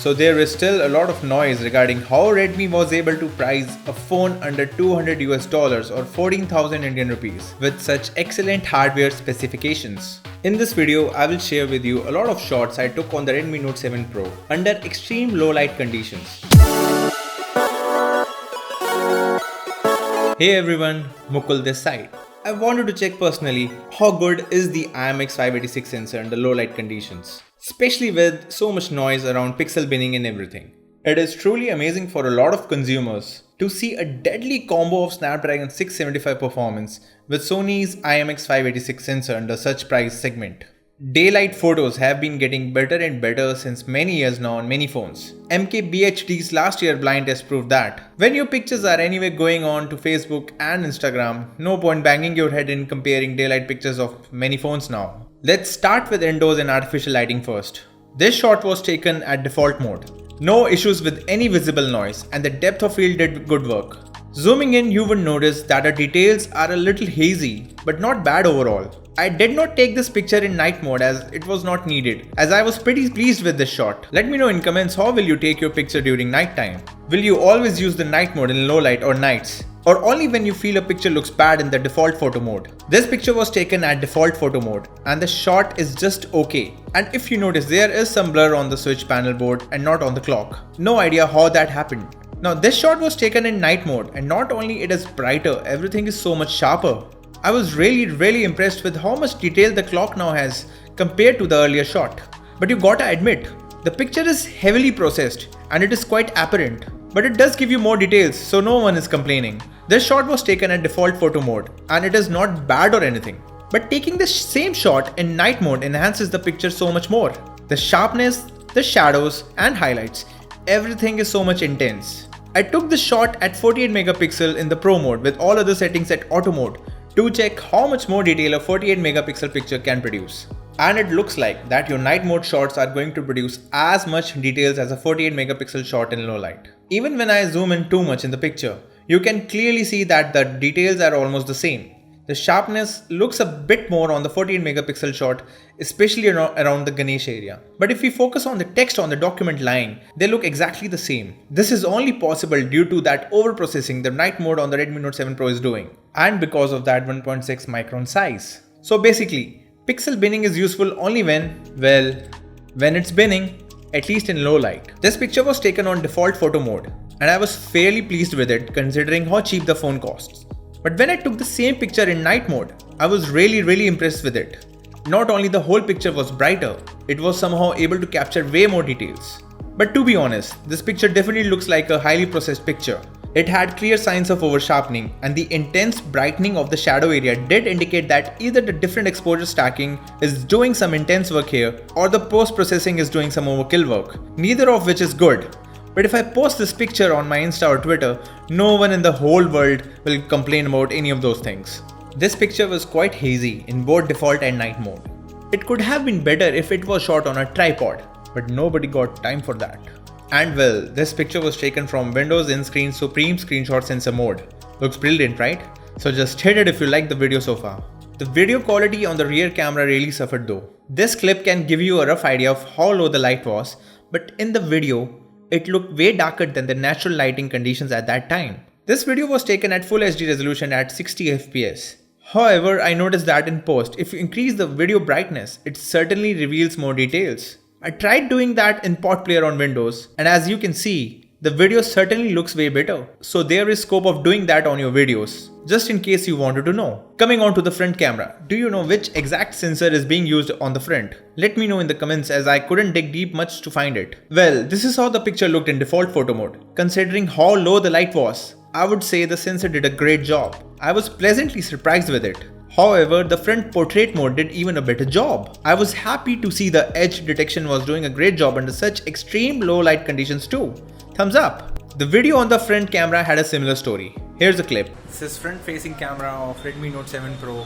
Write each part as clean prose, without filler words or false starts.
So there is still a lot of noise regarding how Redmi was able to price a phone under $200 or 14,000 Indian rupees with such excellent hardware specifications. In this video, I will share with you a lot of shots I took on the Redmi Note 7 Pro under extreme low light conditions. Hey everyone, Mukul this side. I wanted to check personally how good is the IMX 586 sensor under low light conditions, especially with so much noise around pixel binning and everything. It is truly amazing for a lot of consumers to see a deadly combo of Snapdragon 675 performance with Sony's IMX 586 sensor under such price segment. Daylight photos have been getting better and better since many years now on many phones. MKBHD's last year blind test proved that when your pictures are anyway going on to Facebook and Instagram, no point banging your head in comparing daylight pictures of many phones now. Let's start with indoors and artificial lighting first. This shot was taken at default mode. No issues with any visible noise, and the depth of field did good work. Zooming in, you would notice that the details are a little hazy, but not bad overall. I did not take this picture in night mode as it was not needed, as I was pretty pleased with this shot. Let me know in comments how will you take your picture during night time. Will you always use the night mode in low light or nights? Or only when you feel a picture looks bad in the default photo mode? This picture was taken at default photo mode and the shot is just okay. And if you notice, there is some blur on the switch panel board and not on the clock. No idea how that happened. Now this shot was taken in night mode and not only it is brighter, everything is so much sharper. I was really impressed with how much detail the clock now has compared to the earlier shot. But you gotta admit, the picture is heavily processed and it is quite apparent. But it does give you more details, so no one is complaining. This shot was taken at default photo mode and it is not bad or anything. But taking the same shot in night mode enhances the picture so much more. The sharpness, the shadows and highlights, everything is so much intense. I took the shot at 48 megapixel in the Pro mode with all other settings at auto mode to check how much more detail a 48 megapixel picture can produce. And it looks like that your night mode shots are going to produce as much details as a 48 megapixel shot in low light. Even when I zoom in too much in the picture, you can clearly see that the details are almost the same. The sharpness looks a bit more on the 48 megapixel shot, especially around the Ganesh area. But if we focus on the text on the document line, they look exactly the same. This is only possible due to that overprocessing the night mode on the Redmi Note 7 Pro is doing, and because of that 1.6 micron size. So basically, pixel binning is useful only when it's binning, at least in low light. This picture was taken on default photo mode, and I was fairly pleased with it considering how cheap the phone costs. But when I took the same picture in night mode, I was really impressed with it. Not only the whole picture was brighter, it was somehow able to capture way more details. But to be honest, this picture definitely looks like a highly processed picture. It had clear signs of over sharpening, and the intense brightening of the shadow area did indicate that either the different exposure stacking is doing some intense work here, or the post-processing is doing some overkill work, neither of which is good. But if I post this picture on my Insta or Twitter, no one in the whole world will complain about any of those things. This picture was quite hazy in both default and night mode. It could have been better if it was shot on a tripod, but nobody got time for that. And well, this picture was taken from Windows in-screen Supreme Screenshot Sensor mode. Looks brilliant, right? So just hit it if you like the video so far. The video quality on the rear camera really suffered though. This clip can give you a rough idea of how low the light was, but in the video, it looked way darker than the natural lighting conditions at that time. This video was taken at full HD resolution at 60 FPS. However, I noticed that in post, if you increase the video brightness, it certainly reveals more details. I tried doing that in Pot Player on Windows, and as you can see, the video certainly looks way better. So there is scope of doing that on your videos, just in case you wanted to know. Coming on to the front camera, do you know which exact sensor is being used on the front? Let me know in the comments as I couldn't dig deep much to find it. Well, this is how the picture looked in default photo mode. Considering how low the light was, I would say the sensor did a great job. I was pleasantly surprised with it. However, the front portrait mode did even a better job. I was happy to see the edge detection was doing a great job under such extreme low light conditions too. Thumbs up! The video on the front camera had a similar story. Here's a clip. This is front facing camera of Redmi Note 7 Pro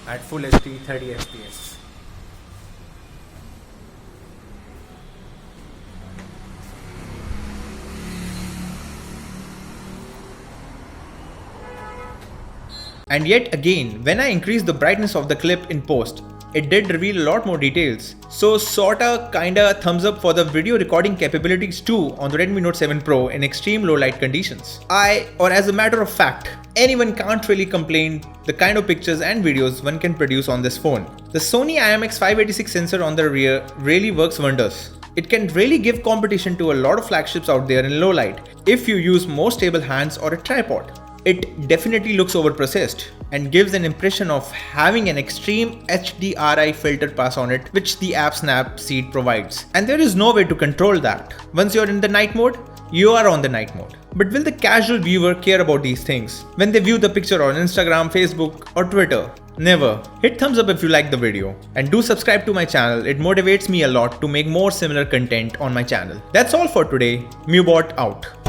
at full HD 30 FPS. And yet again, when I increase the brightness of the clip in post, it did reveal a lot more details. So sorta kinda thumbs up for the video recording capabilities too on the Redmi Note 7 Pro in extreme low light conditions. As a matter of fact, anyone can't really complain the kind of pictures and videos one can produce on this phone. The Sony IMX 586 sensor on the rear really works wonders. It can really give competition to a lot of flagships out there in low light if you use more stable hands or a tripod. It definitely looks overprocessed and gives an impression of having an extreme HDRI filter pass on it, which the app Snapseed provides. And there is no way to control that. Once you're in the night mode, you are on the night mode. But will the casual viewer care about these things when they view the picture on Instagram, Facebook or Twitter? Never. Hit thumbs up if you like the video and do subscribe to my channel. It motivates me a lot to make more similar content on my channel. That's all for today. Mubot out.